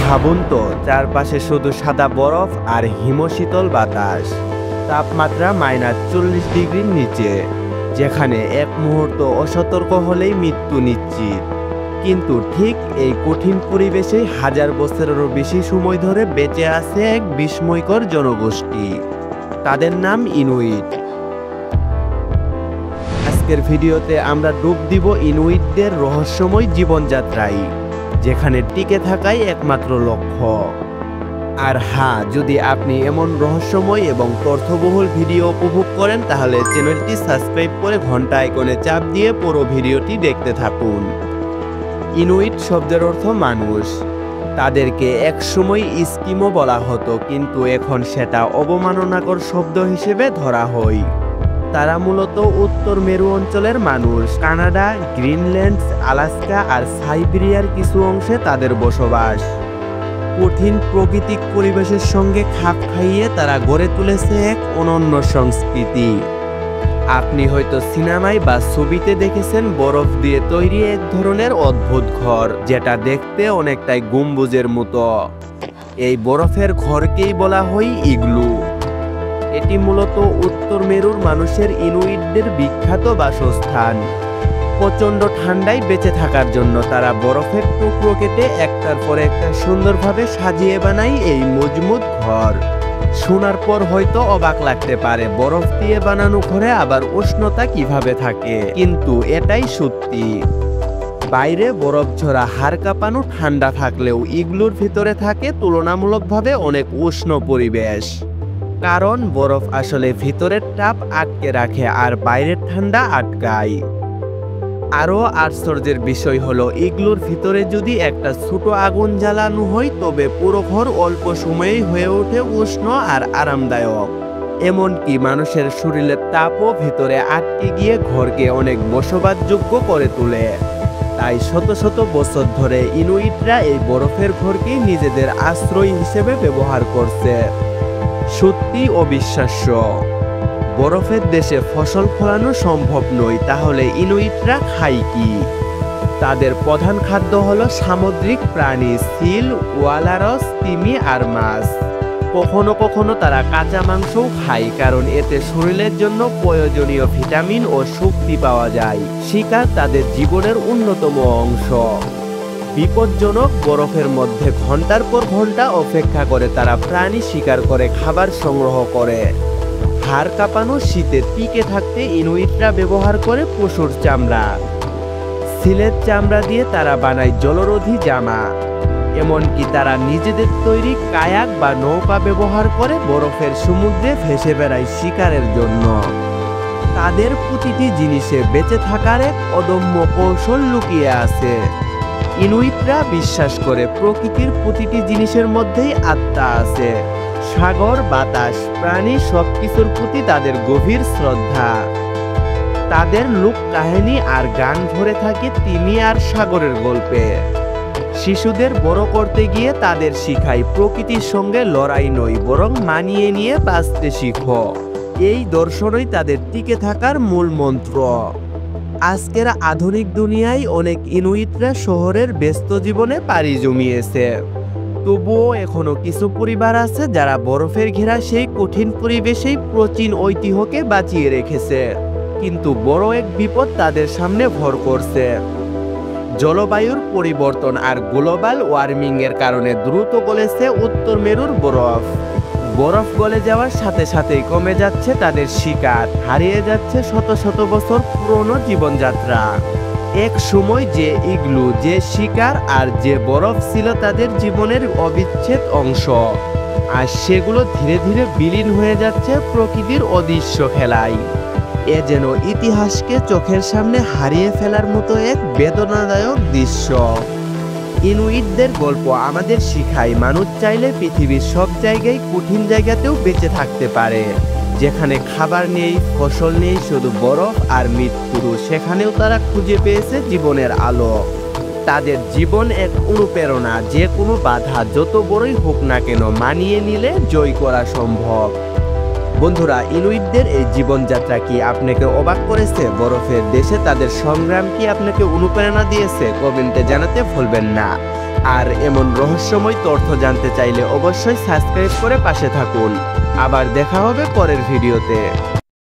ভাবুন তো, চারপাশে শুধু সাদা বরফ আর হিমশীতল বাতাস, তাপমাত্রা -40 ডিগ্রির নিচে, যেখানে এক মুহূর্ত অসতর্ক হলেই মৃত্যু নিশ্চিত। কিন্তু ঠিক এই কঠিন পরিবেশে হাজার বছরেরও বেশি সময় ধরে বেঁচে আছে এক বিস্ময়কর জনগোষ্ঠী। তাদের নাম ইনুইট। আজকের ভিডিওতে আমরা ডুব দিব ইনুইটদের রহস্যময় জীবনযাত্রায়, যেখানে টিকে থাকাই একমাত্র লক্ষ্য। আর হ্যাঁ, যদি আপনি এমন রহস্যময় এবং তথ্যবহুল ভিডিও উপভোগ করেন তাহলে চ্যানেলটি সাবস্ক্রাইব করে ঘন্টা আইকনে চাপ দিয়ে পুরো ভিডিওটি দেখতে থাকুন। ইনুইট শব্দের অর্থ মানুষ। তাদেরকে একসময় ইস্কিমো বলা হতো, কিন্তু এখন সেটা অবমাননাকর শব্দ হিসেবে ধরা হয়। তারা মূলত উত্তর মেরু অঞ্চলের মানুষ। কানাডা, গ্রিনল্যান্ড, আলাস্কা আর সাইবেরিয়ার কিছু অংশে তাদের বসবাস। কঠিন প্রাকৃতিক পরিবেশের সঙ্গে খাপ খাইয়ে তারা গড়ে তুলেছে এক অনন্য সংস্কৃতি। আপনি হয়তো সিনেমায় বা ছবিতে দেখেছেন বরফ দিয়ে তৈরি এক ধরনের অদ্ভুত ঘর, যেটা দেখতে অনেকটাই গম্বুজের মতো। এই বরফের ঘরকেই বলা হয় ইগলু। এটি মূলত উত্তর মেরুর মানুষের ইনুইটদের বিখ্যাত বাসস্থান। প্রচণ্ড ঠান্ডায় বেঁচে থাকার জন্য তারা বরফের টুকরো কেটে একটার পর একটা সুন্দরভাবে সাজিয়ে বানায় এই মজবুত ঘর। শোনার পর হয়তো অবাক লাগতে পারে, বরফ দিয়ে বানানো ঘরে আবার উষ্ণতা কিভাবে থাকে, কিন্তু এটাই সত্যি। বাইরে বরফ ঝরা হাড় কাঁপানো ঠান্ডা থাকলেও ইগলুর ভিতরে থাকে তুলনামূলকভাবে অনেক উষ্ণ পরিবেশ। কারণ বরফ আসলে ভিতরের তাপ আটকে রাখে আর বাইরের ঠান্ডা আটকায়। আরও আশ্চর্যের বিষয় হলো, ইগলুর ভিতরে যদি একটা ছোট আগুন জ্বালানো হয় তবে পুরো ঘর অল্প সময়েই হয়ে ওঠে উষ্ণ আর আরামদায়ক। এমনকি মানুষের শরীরের তাপও ভিতরে আটকে গিয়ে ঘরকে অনেক বসবাসযোগ্য করে তোলে। তাই শত শত বছর ধরে ইনুইটরা এই বরফের ঘরকে নিজেদের আশ্রয় হিসেবে ব্যবহার করছে। সত্যি অবিশ্বাস্য। বরফের দেশে ফসল ফলানো সম্ভব নয়, তাহলে ইনুইটরা খায় কি? তাদের প্রধান খাদ্য হলো সামুদ্রিক প্রাণী, সিল, ওয়ালারস, তিমি আর মাছ। কখনো কখনো তারা কাঁচা মাংসও খায়, কারণ এতে শরীরের জন্য প্রয়োজনীয় ভিটামিন ও শক্তি পাওয়া যায়। শিকার তাদের জীবনের অন্যতম অংশ। বিপজ্জনক বরফের মধ্যে ঘন্টার পর ঘন্টা অপেক্ষা করে তারা প্রাণী শিকার করে খাবার সংগ্রহ করে। হাড় কাঁপানো শীতে টিকে থাকতে ইনুইটরা ব্যবহার করে পশুর চামড়া। সিলের চামড়া দিয়ে তারা বানায় জলরোধী জামা। এমনকি তারা নিজেদের তৈরি কায়াক বা নৌকা ব্যবহার করে বরফের সমুদ্রে ভেসে বেড়ায় শিকারের জন্য। তাদের প্রতিটি জিনিসে বেঁচে থাকার এক অদম্য কৌশল লুকিয়ে আছে। ইনুইটরা বিশ্বাস করে প্রকৃতির প্রতিটি জিনিসের মধ্যেই আত্মা আছে। সাগর, বাতাস, প্রাণী সবকিছুর প্রতি তাদের গভীর শ্রদ্ধা। তাদের লোক কাহিনী আর গান ভরে থাকে তিমি আর সাগরের গল্পে। শিশুদের বড় করতে গিয়ে তাদের শিখায় প্রকৃতির সঙ্গে লড়াই নয়, বরং মানিয়ে নিয়ে বাঁচতে শিখো। এই দর্শনই তাদের টিকে থাকার মূল মন্ত্র। আজকের আধুনিক দুনিয়ায় অনেক ইনুইটরা শহরের ব্যস্ত জীবনে পাড়ি জমিয়েছে, তবুও এখনো কিছু পরিবার আছে যারা বরফের ঘেরা সেই কঠিন পরিবেশেই প্রাচীন ঐতিহ্যকে বাঁচিয়ে রেখেছে। কিন্তু বড় এক বিপদ তাদের সামনে ভর করছে। জলবায়ুর পরিবর্তন আর গ্লোবাল ওয়ার্মিং এর কারণে দ্রুত গলেছে উত্তর মেরুর বরফ। বরফ গলে যাওয়ার সাথে সাথেই কমে যাচ্ছে তাদের শিকার, হারিয়ে যাচ্ছে শত শত বছর পুরনো জীবনযাত্রা। এক সময় যে ইগলু, যে শিকার আর যে বরফ ছিল তাদের জীবনের অবিচ্ছেদ অংশ, আর সেগুলো ধীরে ধীরে বিলীন হয়ে যাচ্ছে প্রকৃতির অদৃশ্য খেলায়। এ যেন ইতিহাসকে চোখের সামনে হারিয়ে ফেলার মতো এক বেদনাদায়ক দৃশ্য। ইনুইটদের গল্প আমাদের শিখায়, মানুষ চাইলে পৃথিবীর সব জায়গায়, কঠিন জায়গাতেও বেঁচে থাকতে পারে। যেখানে খাবার নেই, ফসল নেই, শুধু বরফ আর মৃত্যু, সেখানেও তারা খুঁজে পেয়েছে জীবনের আলো। তাদের জীবন এক অনুপ্রেরণা, যে কোনো বাধা যত বড়ই হোক না কেন মানিয়ে নিলে জয় করা সম্ভব। বন্ধুরা, ইনুইটদের এই জীবনযাত্রা কি আপনাকে অবাক করেছে? বরফের দেশে তাদের সংগ্রাম কি আপনাকে অনুপ্রেরণা দিয়েছে? কমেন্টে জানাতে ভুলবেন না। আর এমন রহস্যময় তথ্য জানতে চাইলে অবশ্যই সাবস্ক্রাইব করে পাশে থাকুন। আবার দেখা হবে পরের ভিডিওতে।